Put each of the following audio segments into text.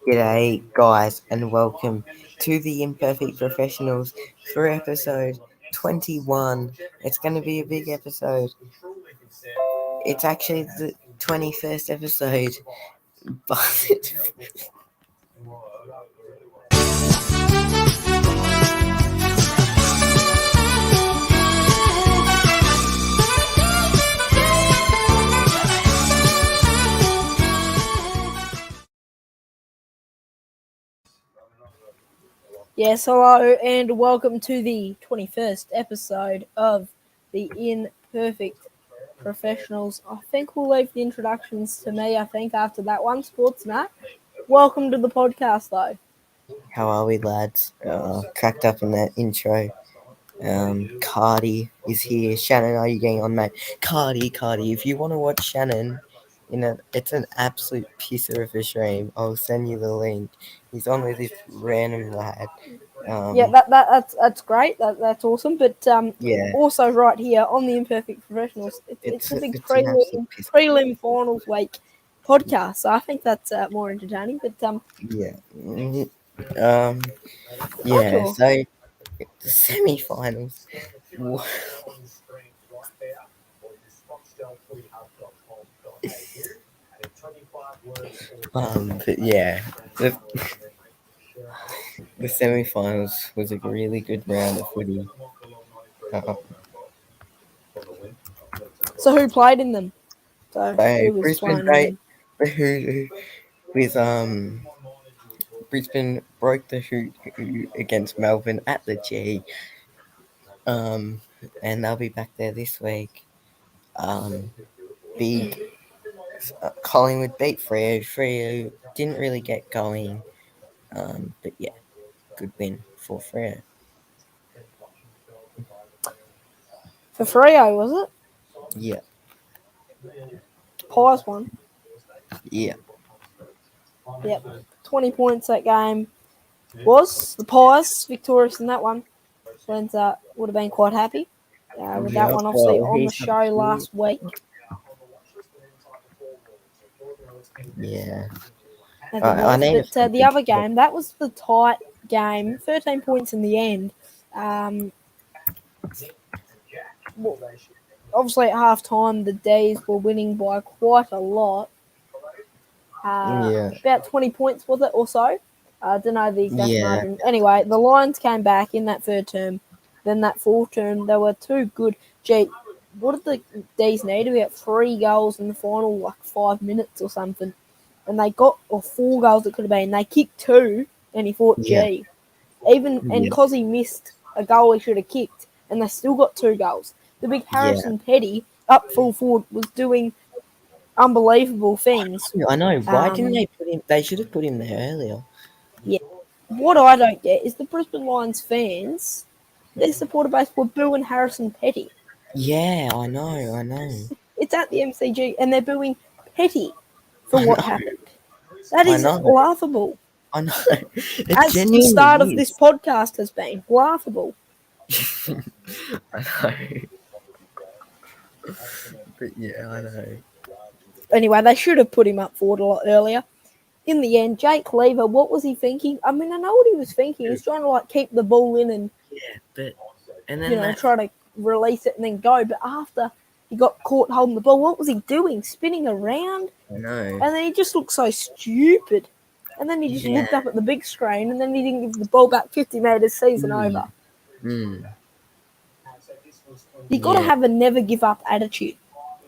G'day, guys, and welcome to the Imperfect Professionals for episode 21. It's going to be a big episode. It's actually the 21st episode, but Yes, hello, and welcome to the 21st episode of the Imperfect Professionals. I think we'll leave the introductions to me, after that one. Sports Matt, welcome to the podcast, though. how are we, lads? Cracked up in that intro. Cardi is here. Shannon, are you getting on, mate? Cardi, if you want to watch Shannon, it's an absolute piece of a stream. I'll send you the link. He's on with this random lad. That's great. That's awesome. But Yeah, also right here on the Imperfect Professionals, it's a big it's an absolute piece. prelim finals week podcast. So I think that's more entertaining. But Yeah. not Yeah. sure. So the semi-finals. But yeah, the semi-finals was a really good round of footy. So who played in them? So So who was Brisbane playing in who with Brisbane broke the hoot against Melbourne at the G. And they'll be back there this week. Big Collingwood beat Freo. Freo didn't really get going. But yeah, good win for Freo. for Freo, was it? Yeah. Pies won. Yeah. Yep. 20 points that game was. The Pies victorious in that one. Went would have been quite happy with that one, obviously, on the show last week. Yeah. But the other game, that was the tight game. 13 points in the end. Obviously, at half time, the D's were winning by quite a lot. About 20 points, was it, or so? I don't know the exact margin. Anyway, the Lions came back in that third term. Then that fourth term, they were too good. Gee, what did the D's need? We got 3 goals in the final, like 5 minutes or something. And they got, or 4 goals it could have been. They kicked 2, and he thought, gee. And Cozzy missed a goal he should have kicked, and they still got 2 goals. The big Harrison Petty, up full forward, was doing unbelievable things. I know. Why didn't they put him? They should have put him there earlier. Yeah. What I don't get is the Brisbane Lions fans, their supporter base were booing Harrison Petty. Yeah, I know. It's at the MCG, and they're booing Petty for what happened. That is laughable. I know. As the start of this podcast has been laughable. I know. But yeah, I know. Anyway, they should have put him up forward a lot earlier. In the end, Jake Lever, what was he thinking? I mean, I know what he was thinking. He's trying to keep the ball in and try to release it and then go. But after he got caught holding the ball, what was he doing? Spinning around? I know. And then he just looked so stupid. And then he just looked up at the big screen, and then he didn't give the ball back 50 metres, season over. You got to have a never give up attitude,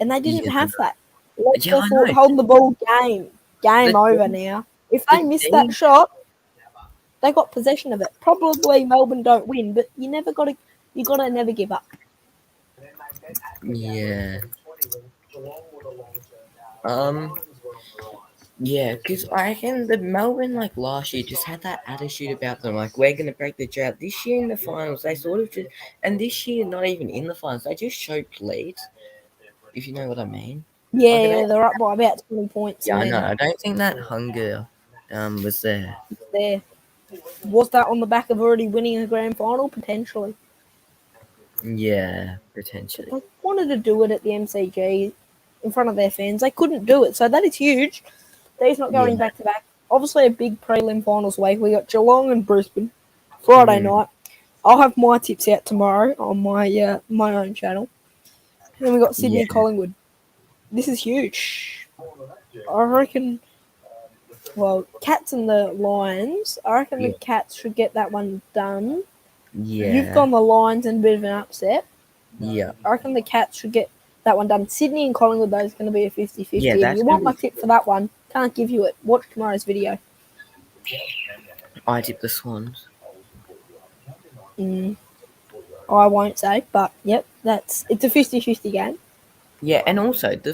and they didn't have that. Holding the ball, game over now. If they miss that shot, they got possession of it. Probably Melbourne don't win, but you gotta never give up. Yeah. Yeah, because I reckon the Melbourne, last year, just had that attitude about them, we're going to break the drought. This year in the finals, they sort of just, and this year not even in the finals, they just choked leads, if you know what I mean. Yeah, they're up by about 20 points. Yeah, I know. I don't think that hunger was there. Was that on the back of already winning a grand final? Potentially. Yeah, potentially. They wanted to do it at the MCG in front of their fans. They couldn't do it, so that is huge. They're not going back to back. obviously a big prelim finals week. We got Geelong and Brisbane Friday Mm, night. I'll have my tips out tomorrow on my own channel. And then we got yeah, Sydney Collingwood. This is huge. I reckon. Well, Cats and the Lions. I reckon the yeah, Cats should get that one done. You've yeah, gone the Lions in a bit of an upset. yeah, I reckon the Cats should get that one done. Sydney and Collingwood, though, is going to be a yeah. 50-50. If That's you gonna want my be. tip for that one, can't give you it. Watch tomorrow's video. I tip the Swans. Mm, I won't say, but yep, it's a 50-50 game. Yeah, and also the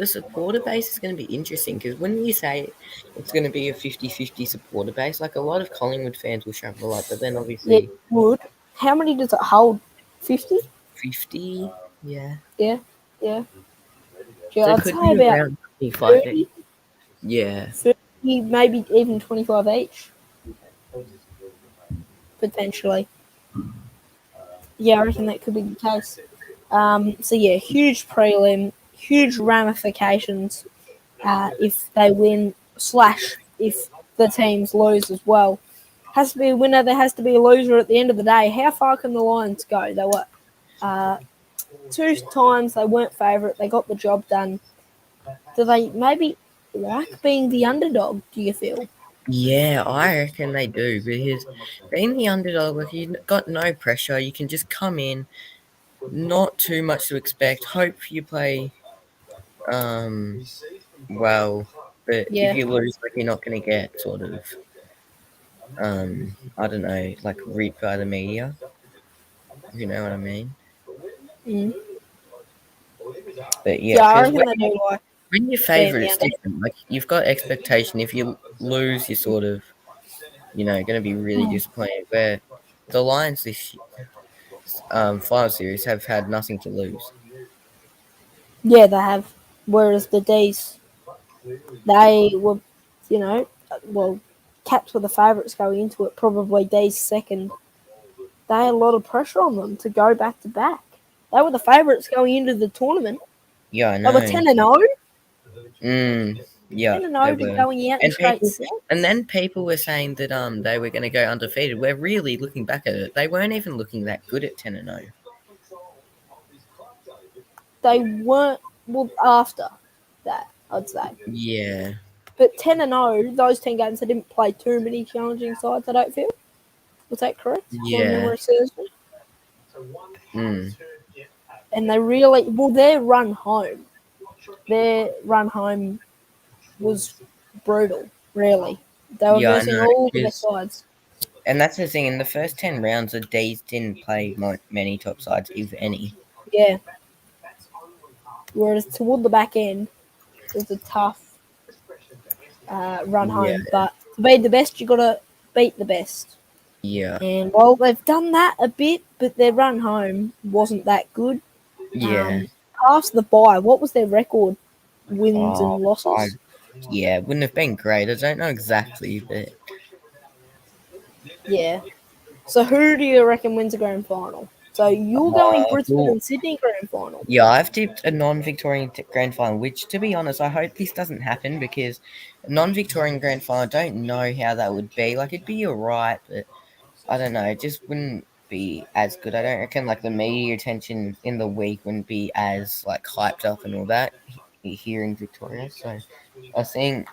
supporter base is going to be interesting because when you say it's going to be a 50-50 supporter base, like a lot of Collingwood fans will show a lot, but then Yeah, obviously would. How many does it hold? 50? 50, yeah. Yeah, yeah. Yeah, So it I'd could say be about around 25 each. 30, Yeah, 30, maybe even 25 each, potentially. Yeah, I reckon that could be the case. So yeah, huge prelim, huge ramifications if they win slash if the teams lose as well. Has to be a winner. There has to be a loser at the end of the day. How far can the Lions go? They were uh, two times they weren't favourite. They got the job done. Do they maybe like being the underdog? Do you feel? yeah, I reckon they do because being the underdog, like you got no pressure, you can just come in, not too much to expect. Hope you play um well, but if Yeah. you lose, like you're not going to get sort of I don't know, like ripped by the media. If you know what I mean. Mm. But yeah, Yeah, I because reckon they do like when you're being favourite, the it's underdog. different. Like you've got expectation. If you lose, you're sort of going to be really Mm. disappointed. Where the Lions this final series have had nothing to lose. Yeah, they have. Whereas the D's, they were, well, Cats were the favourites going into it. Probably D's second. They had a lot of pressure on them to go back to back. They were the favourites going into the tournament. Yeah, I They were know. 10-0, Yeah, 10-0 they to were. going out in And straight people and sets. then people were saying that they were going to go undefeated. We're really looking back at it. They weren't even looking that good at 10-0. They weren't, well, after that, I'd say. Yeah. But 10-0, those 10 games, they didn't play too many challenging sides, I don't feel. Was that correct? My Yeah. memory serves me. Mm. And they really, well, their run home was brutal, really. They were Yeah, I versing know. all the best 'Cause sides. and that's the thing. In the first 10 rounds, the D's didn't play many top sides, if any. Yeah. Whereas toward the back end, it was a tough run Yeah. home. But to be the best, you got to beat the best. Yeah. And well, they've done that a bit, but their run home wasn't that good. Yeah. Past the bye, what was their record? Wins Oh, and I, losses? yeah. Wouldn't have been great. I don't know exactly, but Yeah. So who do you reckon wins a grand final? So you're going Brisbane well, and Sydney grand final. yeah, I've tipped a non-Victorian grand final, which, to be honest, I hope this doesn't happen because a non-Victorian grand final, I don't know how that would be. Like, it'd be alright, but I don't know. It just wouldn't be as good. I don't reckon like the media attention in the week wouldn't be as like hyped up and all that here in Victoria. So I think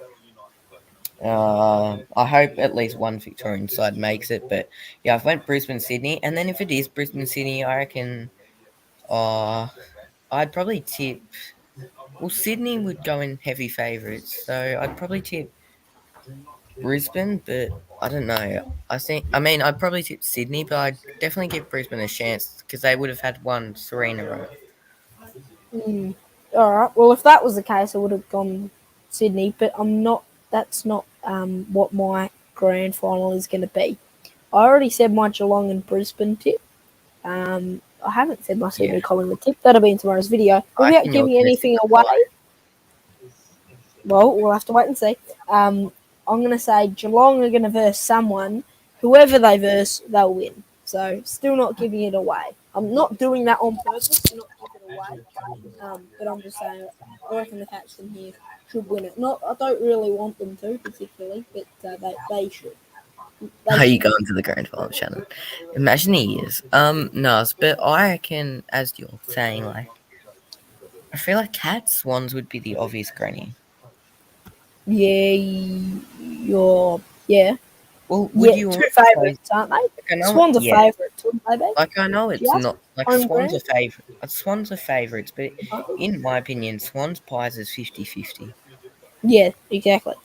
I hope at least one Victorian side makes it. But yeah, I've went Brisbane Sydney, and then if it is Brisbane Sydney, I reckon I'd probably tip. Well, Sydney would go in heavy favourites, so I'd probably tip Brisbane, but I don't know. I mean, I'd probably tip Sydney, but I'd definitely give Brisbane a chance because they would have had one Serena row. Mm. All right. Well, if that was the case, I would have gone Sydney. But I'm not. That's not what my grand final is going to be. I already said my Geelong and Brisbane tip. I haven't said my Yeah, Sydney Collingwood tip. That'll be in tomorrow's video. I Without reckon yours giving is anything away, well, we'll have to wait and see. I'm going to say Geelong are going to verse someone. Whoever they verse, they'll win. So, still not giving it away. I'm not doing that on purpose to not give it away. But I'm just saying, I reckon the Cats from here. should win it. Not, I don't really want them to particularly, but they should. They Are you should. going to the grand final, Shannon? Imagine he is. No, but I reckon, as you're saying, like, I feel like Cats Swans would be the obvious granny. Yeah, yeah. Well, would Yeah, you two also say? favourites, aren't they? Like, I know, Swans are yeah. favourites, wouldn't they be? Like I know it's Just not like home ground. Swans are favourites, but in my opinion, Swans pies is 50-50. Yeah, exactly.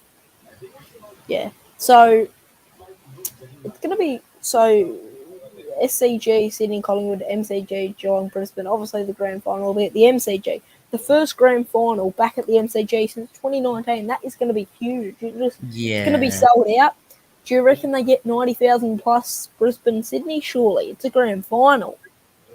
Yeah. So it's gonna be SCG, Sydney, Collingwood, MCG, Geelong, Brisbane. Obviously, the grand final will be at the MCG. The first grand final back at the MCG since 2019. That is going to be huge. It's going to be Yeah. sold out. Do you reckon they get 90,000 plus Brisbane, Sydney? Surely it's a grand final.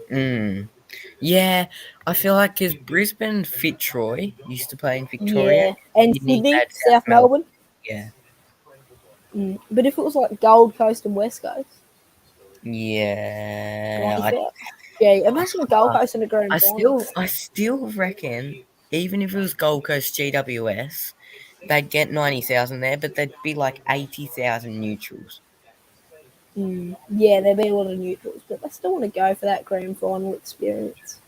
Yeah, I feel like because Brisbane Fitzroy used to play in Victoria, Yeah, and Sydney Sydney, had South South Melbourne. Melbourne. Yeah. But if it was like Gold Coast and West Coast, Yeah. 90,000. Yeah, imagine Gold Coast in a grand final. I still reckon even if it was Gold Coast GWS, they'd get 90,000 there, but there'd be like 80,000 neutrals. Yeah, there'd be a lot of neutrals, but they still want to go for that grand final experience.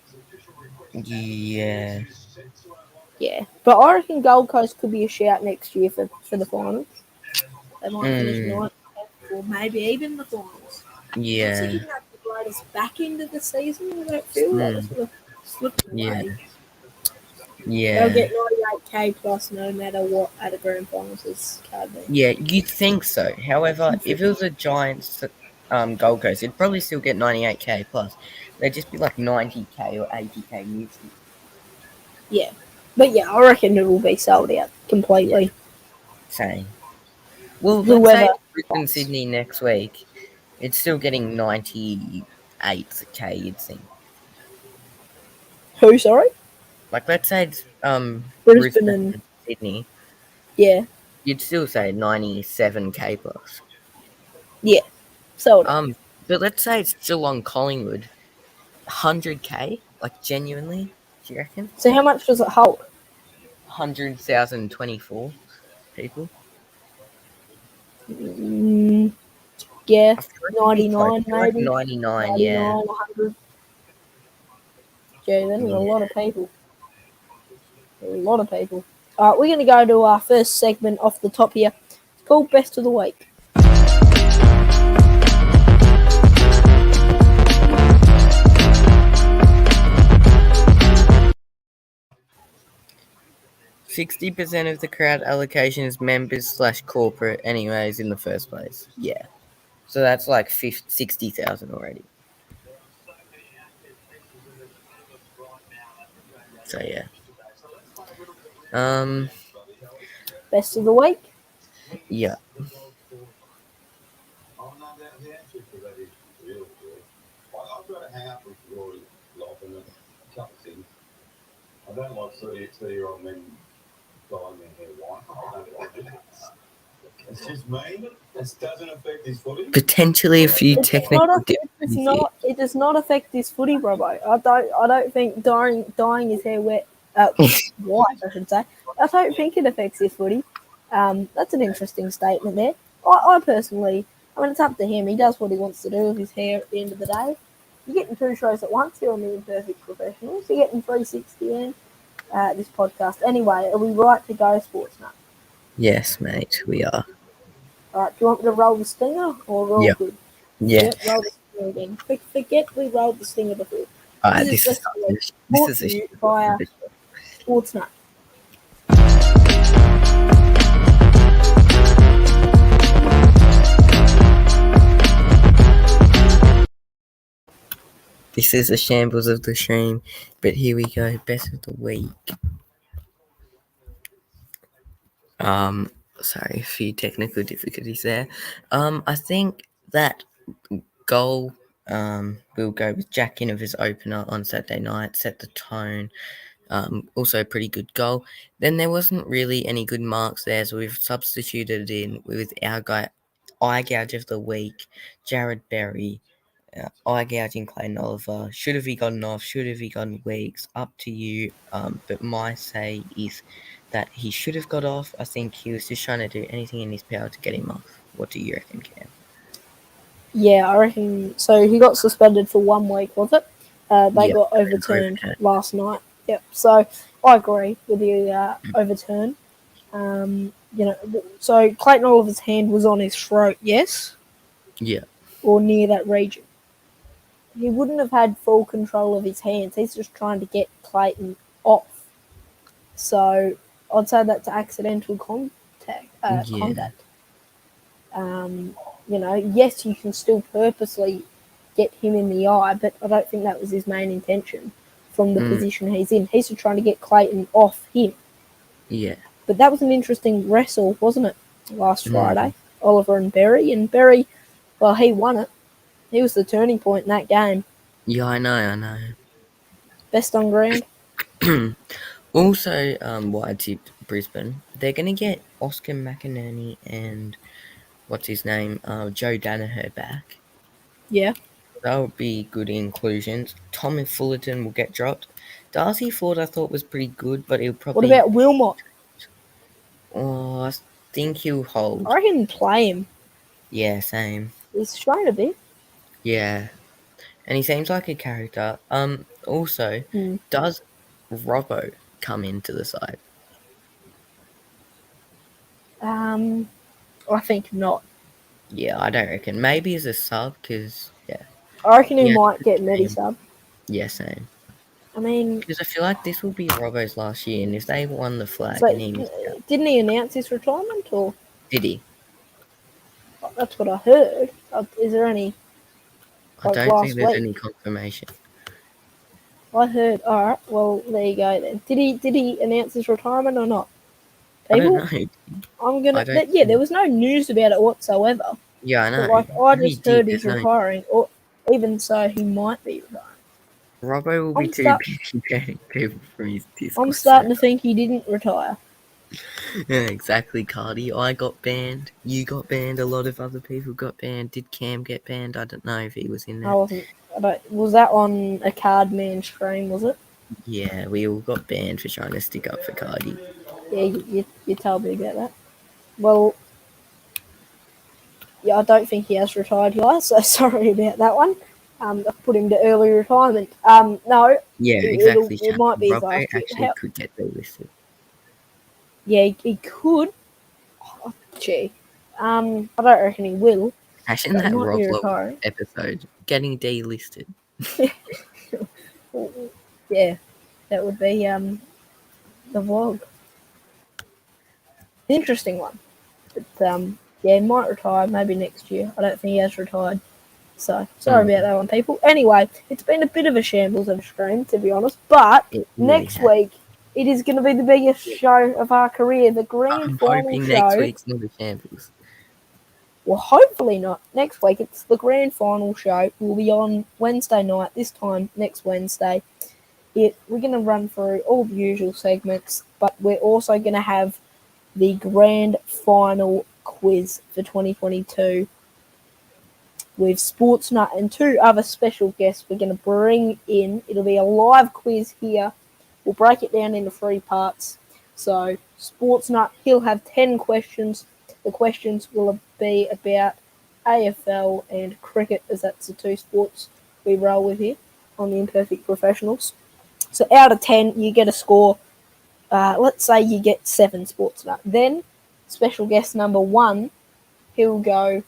Yeah. Yeah, but I reckon Gold Coast could be a shout next year for the finals. They might finish ninth, or maybe even the finals. Yeah. Once again, that the greatest back end of the season, I don't feel that was going to slip away. Yeah. They'll get 98k plus no matter what at a grand finals this card be. Yeah, you'd think so. However, if it was a Giants Gold Coast, it'd probably still get 98k plus. They'd just be like 90k or 80k neutral. Yeah, but yeah, I reckon it will be sold out completely. Yeah. Same. Well, Whoever let's say Brisbane fights. Sydney next week. It's still getting 98k. You'd think. Who? Sorry, Like, let's say it's Brisbane and Sydney. yeah, You'd still say 97k plus. yeah, sold out. But let's say it's Geelong Collingwood, 100k. Like, genuinely, do you reckon? So how much does it hold? 100,024 people. Yeah, I feel like it'd be 99 close. Like maybe. 99, yeah. 100. Yeah, that's a lot of people. A lot of people. All right, we're going to go to our first segment off the top here. It's called Best of the Week. 60% of the crowd allocation is members/corporate anyways in the first place. Yeah. So that's like 60,000 already. So yeah. Best of the Week. Yeah. I don't like 32-year-old men dyeing their hair white. I don't like it. It's just me. This doesn't affect his footy. Potentially a few technical difficulties. It does not affect his footy, Robo. I don't think dyeing his hair white, I should say. I don't think it affects his footy. That's an interesting statement there. I personally, I mean, it's up to him. He does what he wants to do with his hair at the end of the day. You're getting two shows at once here on the Imperfect Professionals. You're getting 360 in this podcast. Anyway, are we right to go, Sports Nut? Yes, mate, we are. All right, do you want me to roll the stinger or roll good? Yeah. Yep, roll the stinger again. Forget we rolled the stinger before. All right, this is a via Sports Nut. This is a shambles of the stream, but here we go. Best of the week. Sorry, a few technical difficulties there. I think that goal will go with Jack Innover's opener on Saturday night, set the tone. Also a pretty good goal. Then there wasn't really any good marks there, so we've substituted in with our guy, eye gouge of the week, Jared Berry. Eye gouging Clayton Oliver. Should have he gotten off? Should have he gotten weeks? Up to you. But my say is that he should have got off. I think he was just trying to do anything in his power to get him off. What do you reckon, Cam? Yeah, I reckon. So he got suspended for 1 week, was it? They Yep. got overturned last night. Yep. So I agree with the overturn. So Clayton Oliver's hand was on his throat, yes, Yeah. or near that region. He wouldn't have had full control of his hands. He's just trying to get Clayton off. So I'd say that's accidental contact. Yeah. Yes, you can still purposely get him in the eye, but I don't think that was his main intention from the position he's in. He's just trying to get Clayton off him. Yeah. But that was an interesting wrestle, wasn't it, last Friday? Oliver and Berry, well, he won it. He was the turning point in that game. Yeah, I know. Best on ground. Also, what I tipped Brisbane, they're going to get Oscar McInerney and what's his name, Joe Danaher back. Yeah. That would be good inclusions. Tommy Fullerton will get dropped. Darcy Ford I thought was pretty good, but he'll probably... What about Wilmot? Oh, I think he'll hold. I reckon play him. Yeah, same. He's shown a bit. Yeah. And he seems like a character. Also, does Robbo come into the side? I think not. Yeah, I don't reckon. Maybe as a sub, because, yeah. I reckon he might get Medi sub. Yeah, same. I mean... Because I feel like this will be Robbo's last year, and if they won the flag So, and he missed out... didn't he announce his retirement, or...? Did he? That's what I heard. Is there any... I don't think there's any confirmation. I heard... Alright, well, there you go then. Did he announce his retirement or not? People? I don't know. I'm gonna... there was no news about it whatsoever. Yeah, I know. But, I just heard he's retiring, or even so, he might be retiring. Robbo will be too busy banning people from his Discord. I'm starting to think he didn't retire. Yeah, exactly, Cardi. I got banned. You got banned. A lot of other people got banned. Did Cam get banned? I don't know if he was in there. I wasn't. Was that on a card man stream, was it? Yeah, we all got banned for trying to stick up for Cardi. Yeah, you told me about that. Well, yeah, I don't think he has retired, guys, so sorry about that one. I've put him to early retirement. No. Yeah, exactly. It might be his Robbo last actually could get delisted. Yeah, he could. Oh, gee. I don't reckon he will. Imagine that Rob episode getting delisted. Yeah, that would be the vlog. Interesting one. But yeah, he might retire maybe next year. I don't think he has retired. So sorry about that one, people. Anyway, it's been a bit of a shambles of a stream, to be honest. But next week, it is going to be the biggest show of our career, the grand final show. Next week's not a shambles. Well, hopefully not. Next week, it's the grand final show. We'll be on Wednesday night, this time next Wednesday. We're going to run through all the usual segments, but we're also going to have the grand final quiz for 2022 with Sportsnut and 2 other special guests we're going to bring in. It'll be a live quiz here. We'll break it down into 3 parts. So Sportsnut, he'll have 10 questions. The questions will be about AFL and cricket, as that's the 2 sports we roll with here on the Imperfect Professionals. So out of 10, you get a score. Let's say you get 7 Sportsnut. Then special guest number 1, he'll go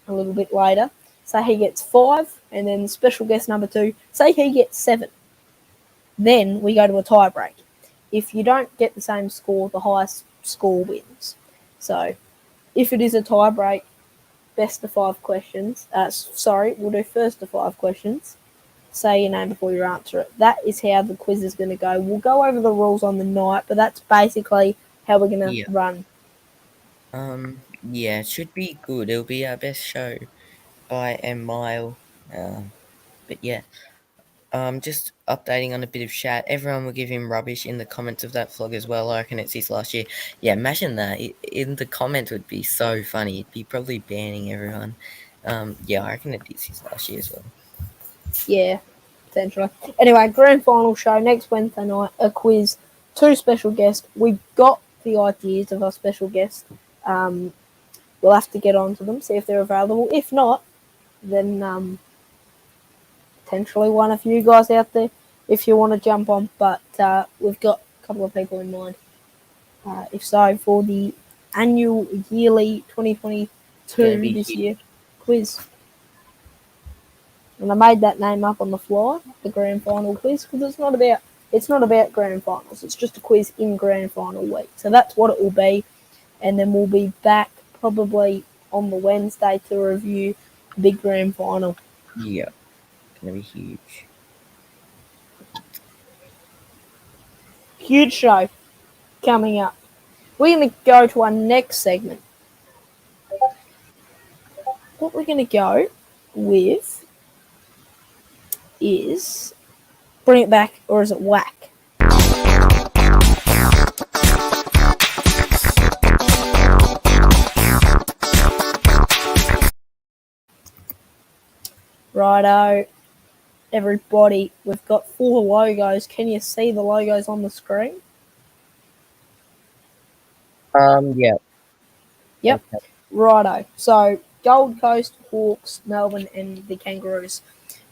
a little bit later. Say he gets 5, and then special guest number 2, say he gets 7. Then we go to a tie break. If you don't get the same score, the highest score wins. So if it is a tie break, best of 5 questions. We'll do first of 5 questions. Say your name before you answer it. That is how the quiz is going to go. We'll go over the rules on the night, but that's basically how we're going to run. Yeah, it should be good. It'll be our best show by a mile. But yeah. Just updating on a bit of chat. Everyone will give him rubbish in the comments of that vlog as well. I reckon it's his last year. Yeah, imagine that. In the comments would be so funny. He'd be probably banning everyone. Yeah, I reckon it is his last year as well. Yeah, potentially. Anyway, grand final show next Wednesday night. A quiz 2 special guests. We've got the ideas of our special guests. We'll have to get on to them, see if they're available. If not, then potentially one of you guys out there if you want to jump on. But we've got a couple of people in mind. If so, for the annual yearly 2022 this year quiz. And I made that name up on the fly, the grand final quiz, because it's not about grand finals. It's just a quiz in grand final week. So that's what it will be. And then we'll be back probably on the Wednesday to review the big grand final. Yeah, gonna be huge. Huge show coming up. We're going to go to our next segment. What we're going to go with is bring it back, or is it whack? Righto, everybody, we've got 4 logos. Can you see the logos on the screen? Yeah. Yep. Okay. Righto. So Gold Coast, Hawks, Melbourne, and the Kangaroos.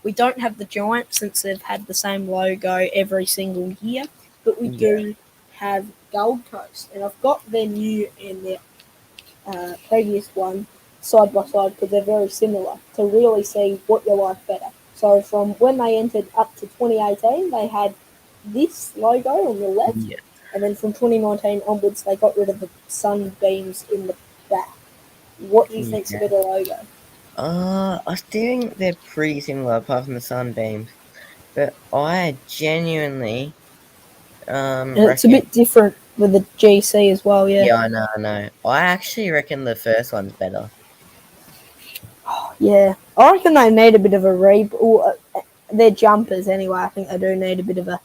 We don't have the Giants since they've had the same logo every single year, but we do have Gold Coast, and I've got their new and their previous one side by side because they're very similar to really see what you like better. So from when they entered up to 2018, they had this logo on the left, and then from 2019 onwards, they got rid of the sunbeams in the back. What do you think's a better logo? I think they're pretty similar apart from the sunbeams, but I genuinely it's a bit different with the GC as well, yeah. Yeah, I know. I actually reckon the first one's better. Yeah, I reckon they need a bit of a their jumpers anyway. I think they do need a bit of a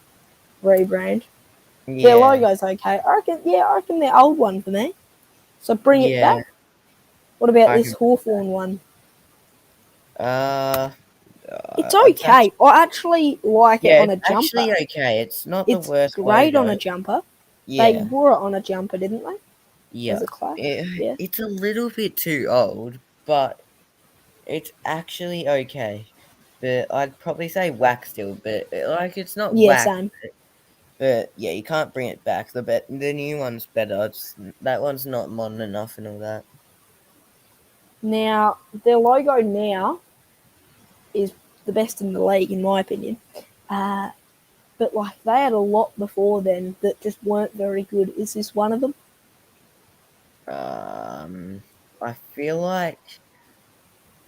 rebrand. Yeah. Their logo's okay. I reckon their old one for me. So bring it back. What about this Hawthorn one? It's okay. I actually like it on a jumper. It's actually okay. It's not the worst. It's great on a jumper. Yeah. They wore it on a jumper, didn't they? Yeah. It's a little bit too old, but it's actually okay. But I'd probably say whack still, but it's not whack. Same. But yeah, you can't bring it back. The new one's better. That one's not modern enough and all that. Now, their logo now is the best in the league, in my opinion. But they had a lot before then that just weren't very good. Is this one of them? I feel like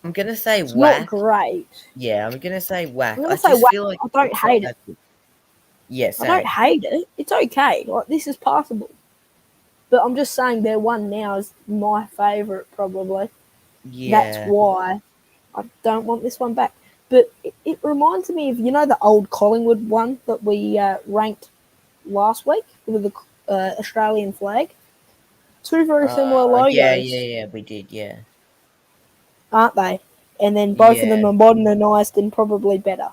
I'm gonna say it's whack. Not great. Yeah, I'm gonna say whack. I just feel like I don't hate it. Yes, I don't hate it. It's okay. This is passable. But I'm just saying their one now is my favourite, probably. Yeah. That's why I don't want this one back. But it reminds me of, the old Collingwood one that we ranked last week with the Australian flag. 2 very similar logos. Yeah, we did, yeah. Aren't they? And then both of them are modernised and probably better.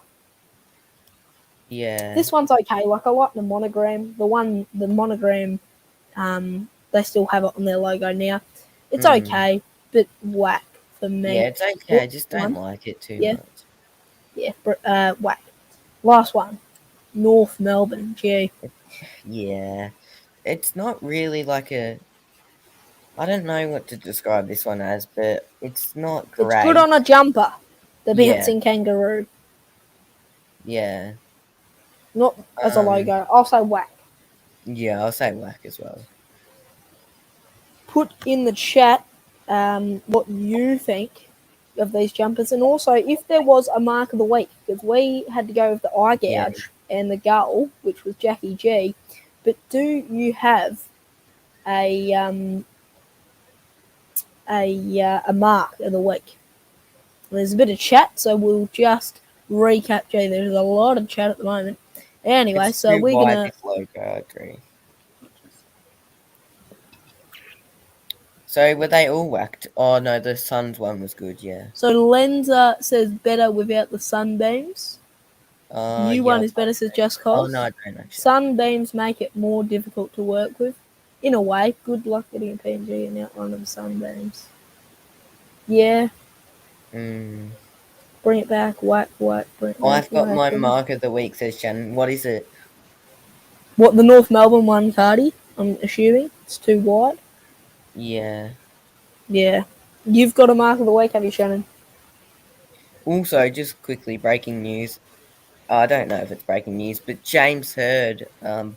Yeah. This one's okay. I like the monogram. The monogram, they still have it on their logo now. It's okay, but whack for me. Yeah, it's okay. I just don't like it too much. Yeah, whack. Last one. North Melbourne, G. Yeah. It's not really I don't know what to describe this one as, but it's not great. It's good on a jumper. The bouncing kangaroo. Yeah. Not as a logo. I'll say whack. Yeah, I'll say whack as well. Put in the chat what you think of these jumpers, and also if there was a mark of the week, because we had to go with the eye gouge and the gull, which was Jackie G. But do you have a mark of the week? There's a bit of chat, so we'll just recap. G. There's a lot of chat at the moment. Anyway, it's so we're gonna. Logo, I agree. So were they all whacked? Oh no, the Suns one was good, yeah. So Lenza says better without the sunbeams. New Yeah. one is better, says Just Oh Cause. no, I don't actually. Sunbeams make it more difficult to work with. In a way, good luck getting a PNG and outline of sunbeams. Yeah, Mm. bring it back, whack, whack, bring it back, I've got whack. my mark of the week, says Shannon. What is it? What, the North Melbourne one, Cardi? I'm assuming it's too wide. Yeah. Yeah. You've got a mark of the week, have you, Shannon? Also, just quickly, breaking news. I don't know if it's breaking news, but James Hurd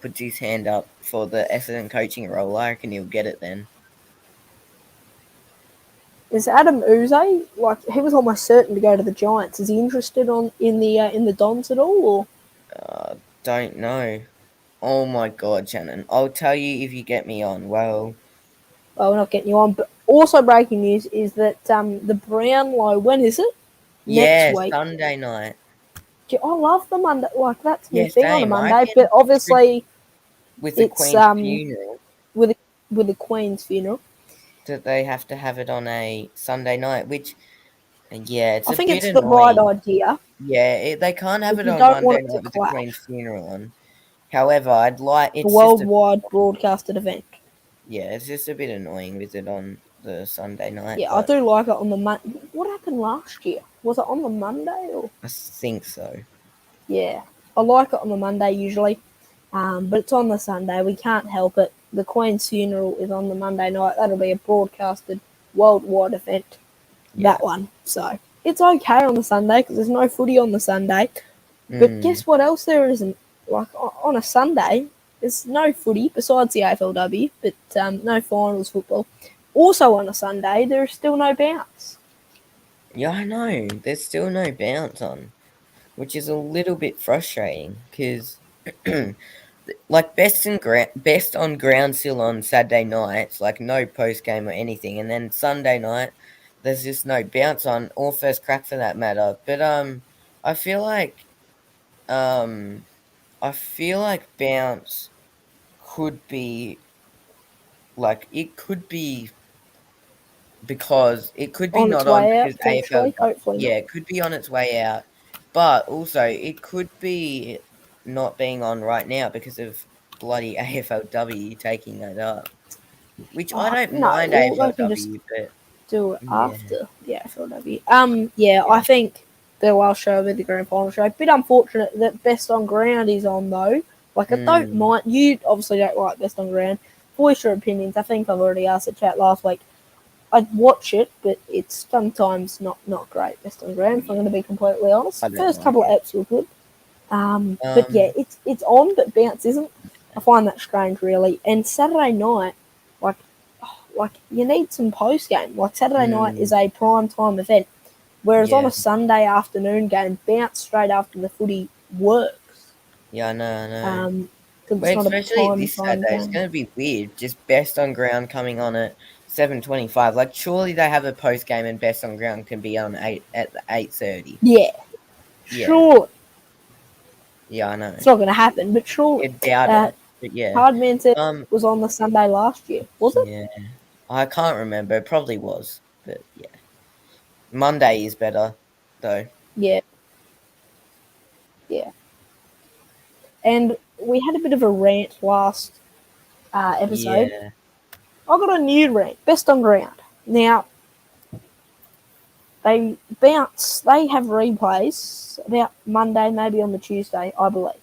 puts his hand up for the Essendon coaching role. I reckon he'll get it then. Is Adam Uze, like, he was almost certain to go to the Giants. Is he interested in the Dons at all, or? Don't know. Oh my god, Shannon. I'll tell you if you get me on. Well, Well, we're not getting you on. But also breaking news is that the Brownlow, when is it? Next yeah, week. Sunday night. I love the Monday. Like, that's my Yeah, thing on a same. I Monday. But reckon obviously, with the it's Queen's funeral with the Queen's funeral. that they have to have it on a Sunday night, which, yeah, it's I a think bit it's the right annoying. idea Yeah, they can't have if it you on don't want Monday it to night with the Queen's clash. funeral on. However, I'd like A it's just a worldwide broadcasted event. yeah, it's just a bit annoying with it on the Sunday night. Yeah, I But do like it on the Monday. What happened last year? Was it on the Monday or? I think so. Yeah, I like it on the Monday usually, but it's on the Sunday. We can't help it. The Queen's funeral is on the Monday night. That'll be a broadcasted worldwide event. Yeah. That one. So it's okay on the Sunday because there's no footy on the Sunday. But Mm. guess what else there isn't? Like on a Sunday, there's no footy besides the AFLW, but no finals football. Also on a Sunday, there is still no bounce. Yeah, I know. There's still no bounce on, which is a little bit frustrating because, like, best on ground still on Saturday nights, like no post game or anything, and then Sunday night, there's just no bounce on or first crack for that matter. But I feel like um, I feel like bounce could be like it could be because it could be On its not on way out, because AFL, potentially. Hopefully yeah, not. it could be on its way out, but also it could be not being on right now because of bloody AFLW taking it up, which I Oh, don't no, mind well, they can just AFLW, but do it yeah, after the AFLW. Yeah, I think the last show will be the grand final show. Bit unfortunate that Best on Ground is on though. Like, I don't mind. You obviously don't like Best on Ground. Voice your opinions. I think I've already asked the chat last week. I'd watch it, but it's sometimes not great. Best on Ground, if I'm going to be completely honest. I don't First like couple of it. eps were good. But yeah, it's on, but Bounce isn't. I find that strange, really. And Saturday night, like you need some post game. Like Saturday night is a prime time event, whereas on Yeah. a Sunday afternoon game, Bounce straight after the footy works. Yeah, I know. Because But it's not a especially prime this time Saturday, it's game. going to be weird. Just best on ground coming on at 7:25. Like, surely they have a post game and best on ground can be on 8:30. Yeah, Yeah, sure. yeah, I know. It's not going to happen, but I surely. doubt it, but yeah. Hardman said Um, it was on the Sunday last year, was it? yeah, I can't remember. It probably was, but yeah. Monday is better though. Yeah. Yeah. And we had a bit of a rant last episode. Yeah, I got a new rant. Best on ground. Now, they have replays about Monday, maybe on the Tuesday, I believe.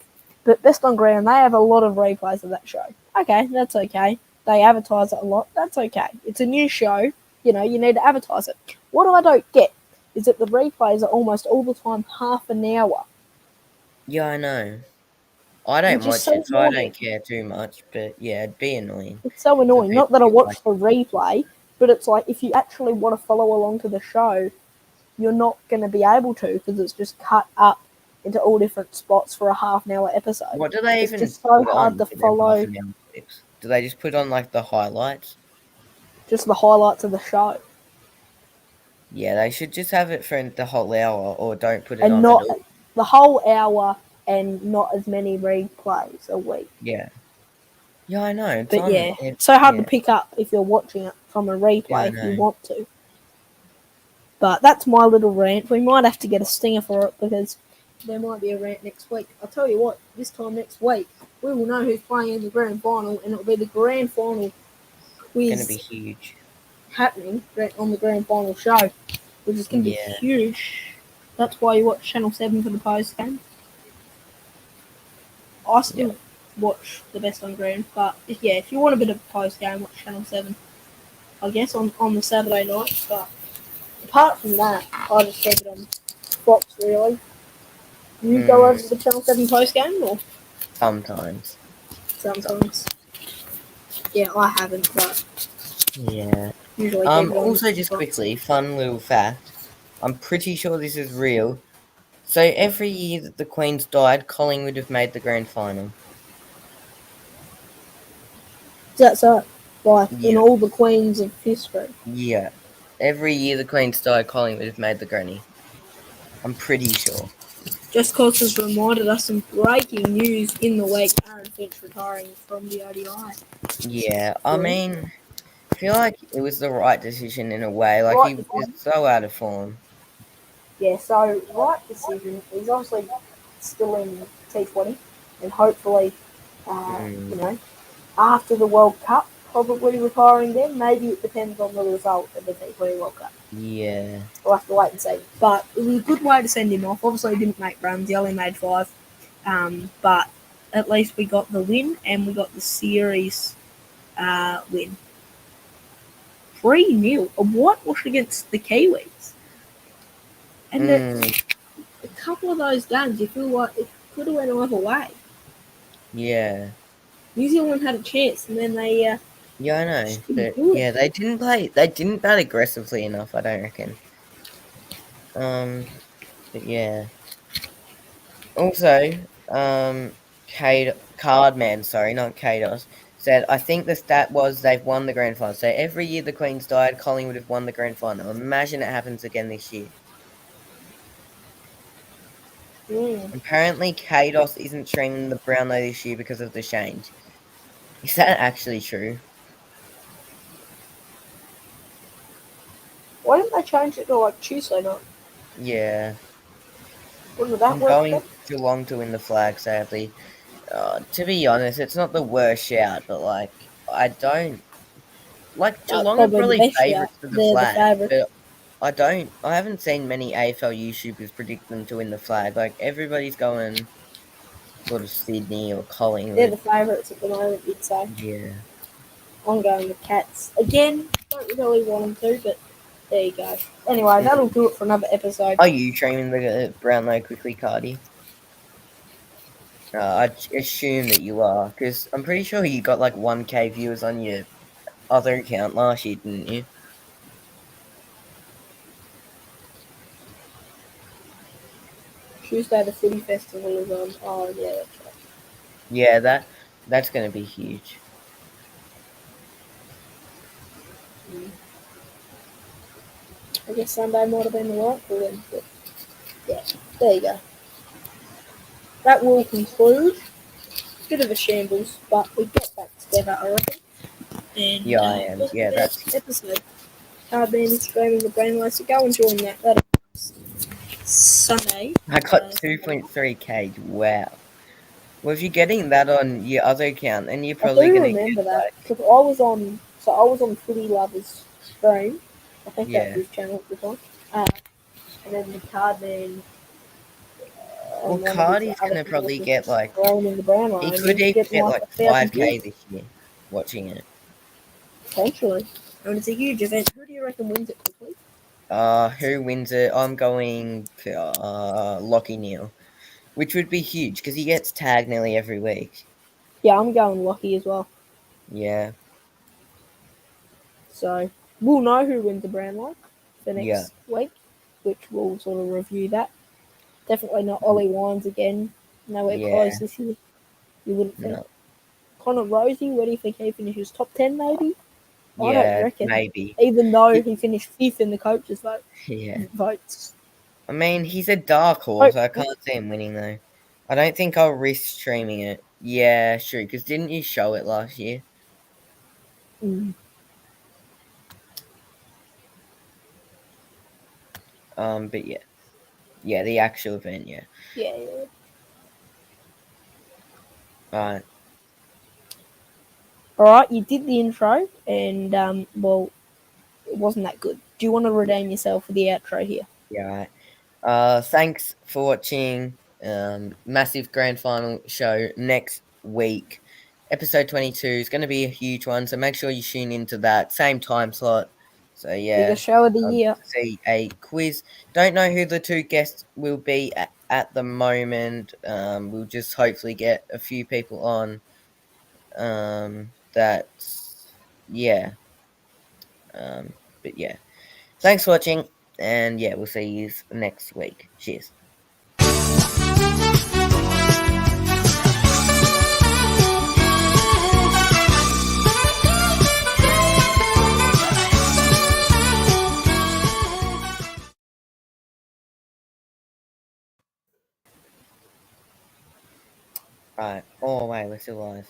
But Best on Ground, they have a lot of replays of that show. Okay, that's okay. They advertise it a lot. That's okay. It's a new show. You know, you need to advertise it. What I don't get is that the replays are almost all the time half an hour. yeah, I know. I don't Which is watch so it, so I annoying. don't care too much. But yeah, it'd be annoying. It's so annoying. It's a Not that I bit watch like the replay, but it's like if you actually want to follow along to the show, you're not going to be able to because it's just cut up into all different spots for a half an hour episode. what do they It's even just so put hard on to for their follow half-an-hour clips? Do they just put on like the highlights? just the highlights of the show. Yeah, they should just have it for the whole hour, or don't put it And on not at all. the whole hour and not as many replays a week. Yeah. Yeah, I know. It's But on. yeah, it's so hard to Yeah, pick up if you're watching it from a yeah, I replay if you know. want to. But that's my little rant. We might have to get a stinger for it because there might be a rant next week. I'll tell you what, this time next week, we will know who's playing in the grand final, and it'll be the grand final Going to be quiz huge. happening on the grand final show, which is going to be Yeah. huge. That's why you watch Channel 7 for the post game. I still watch the best on grand, but yeah, if you want a bit of post game, watch Channel 7. I guess on the Saturday night, but apart from that, I just keep it on Fox really. You go over to the Channel 7 post game or Sometimes. sometimes? Yeah, I haven't, but Yeah. usually keep it on Also, just Fox. quickly, fun little fact. I'm pretty sure this is real. So every year that the Queens died, Collingwood have made the grand final. That's it. Like in Yeah. all the Queens of history. Yeah. Every year the Queens died, Collingwood have made the granny. I'm pretty sure. Just cause has reminded us some breaking news in the week. Aaron Finch retiring from the ODI. Yeah. I mean, I feel like it was the right decision in a way. Like, Right he was decision. so out of form. Yeah, so right decision. He's obviously still in T20, and hopefully, you know, after the World Cup, probably retiring then. Maybe it depends on the result of the T20 World Cup. Yeah. We'll have to wait and see. But it was a good way to send him off. Obviously, he didn't make runs. He only made 5. But at least we got the win, and we got the series win. 3-0. A whitewash against the Kiwis. And a couple of those games, you feel like it could have went either way. Yeah. New Zealand had a chance, and then they Yeah, I know. just couldn't But do it. yeah, they didn't bat aggressively enough, I don't reckon. But yeah. Also, Cardman, sorry, not Kados, said, I think the stat was they've won the grand final. So every year the Queens died, Collingwood have won the grand final. Imagine it happens again this year. Apparently, Kados isn't streaming the Brownlow this year because of the change. Is that actually true? Why didn't they change it to like Tuesday night? Yeah. Wouldn't that I'm work? going Geelong to win the flag, sadly. To be honest, it's not the worst shout, but like, I don't. Like, That's Geelong are probably the probably best shout. favourites for the They're the flag, favourites. but I haven't seen many AFL YouTubers predict them to win the flag. Like, everybody's going sort of Sydney or They're Collingwood. the favourites at the moment, you'd say. Yeah. I'm going with Cats. Again, don't really want them to, but there you go. Anyway, that'll do it for another episode. Are you streaming the Brownlow quickly, Cardi? I assume that you are, because I'm pretty sure you got like 1K viewers on your other account last year, didn't you? Tuesday, the footy festival is on. Oh, yeah, that's right. Yeah, that's going to be huge. I guess Sunday might have been the right for them, but yeah, there you go. That will conclude. Bit of a shambles, but we get back together, I reckon. And Yeah, I am. Yeah, that's episode. Cardman is streaming the Brownlow, so go and join that. That is Sunday. I got 2.3K. Wow. Well, if you're getting that on your other account, then you're I probably do going to remember get that like, because I was on Footy Lovers stream. I think that yeah. was his channel at the time. And then the Cardman. Well, Cardi's going to probably get like, in the Brownlow. he and could he's even getting get like like 1,000 5K views, this year watching it. potentially. And it's a huge event. Who do you reckon wins it quickly? Who wins it? I'm going Lockie Neal, which would be huge because he gets tagged nearly every week. Yeah, I'm going Lockie as well. Yeah. So we'll know who wins the Brownlow for next Yeah. week, which we'll sort of review that. Definitely not Ollie Wines again. Nowhere close this year. You wouldn't think. No. Connor Rosie, where do you think he finishes? Top 10 maybe? I don't Yeah, reckon. maybe. Even though he finished 5th in the coaches' Yeah. votes. I mean, he's a dark horse. I can't see him winning though. I don't think I'll risk streaming it. Yeah, sure. Because didn't you show it last year? But yeah. Yeah, the actual event. Yeah. Yeah, yeah. Right. All right, you did the intro, and well, it wasn't that good. Do you want to Yeah. redeem yourself for the outro here? Yeah. Right. Thanks for watching. Massive grand final show next week. Episode 22 is going to be a huge one, so make sure you tune into that same time slot. So yeah, Biggest show of the year. see a quiz. Don't know who the two guests will be at the moment. We'll just hopefully get a few people on. That's yeah. But yeah, thanks for watching, and yeah, we'll see you next week. Cheers. Right. Oh wait, we're still live.